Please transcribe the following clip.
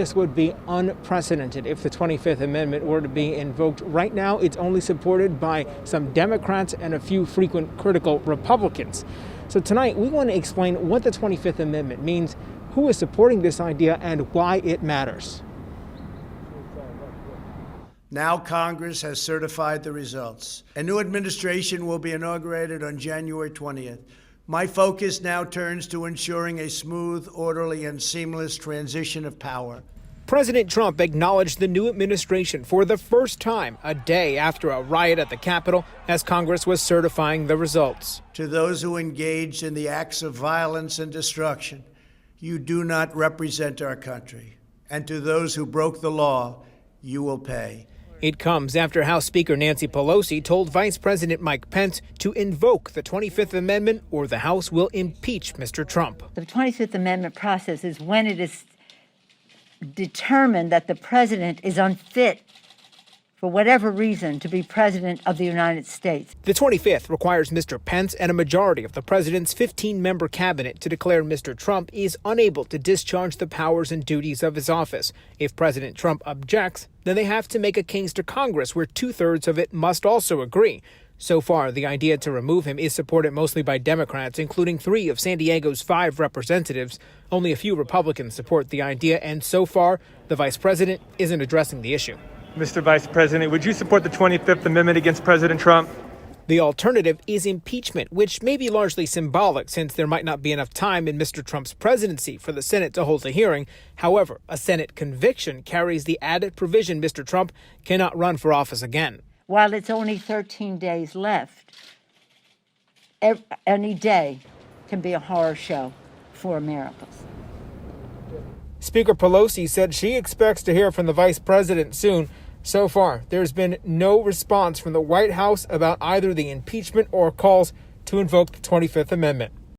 This would be unprecedented if the 25th Amendment were to be invoked. Right now, it's only supported by some Democrats and a few frequent critical Republicans. So tonight, we want to explain what the 25th Amendment means, who is supporting this idea, and why it matters. Now Congress has certified the results. A new administration will be inaugurated on January 20th. My focus now turns to ensuring a smooth, orderly, and seamless transition of power. President Trump acknowledged the new administration for the first time a day after a riot at the Capitol as Congress was certifying the results. To those who engaged in the acts of violence and destruction, you do not represent our country. And to those who broke the law, you will pay. It comes after House Speaker Nancy Pelosi told Vice President Mike Pence to invoke the 25th Amendment or the House will impeach Mr. Trump. The 25th Amendment process is when it is determined that the president is unfit for whatever reason to be president of the United States. The 25th requires Mr. Pence and a majority of the president's 15-member cabinet to declare Mr. Trump is unable to discharge the powers and duties of his office. If President Trump objects, then they have to make a case to Congress where 2/3 of it must also agree. So far, the idea to remove him is supported mostly by Democrats, including 3 of San Diego's 5 representatives. Only a few Republicans support the idea, and so far, the vice president isn't addressing the issue. Mr. Vice President, would you support the 25th Amendment against President Trump? The alternative is impeachment, which may be largely symbolic since there might not be enough time in Mr. Trump's presidency for the Senate to hold a hearing. However, a Senate conviction carries the added provision Mr. Trump cannot run for office again. While it's only 13 days left, any day can be a horror show for Americans. Speaker Pelosi said she expects to hear from the vice president soon. So far, there's been no response from the White House about either the impeachment or calls to invoke the 25th Amendment.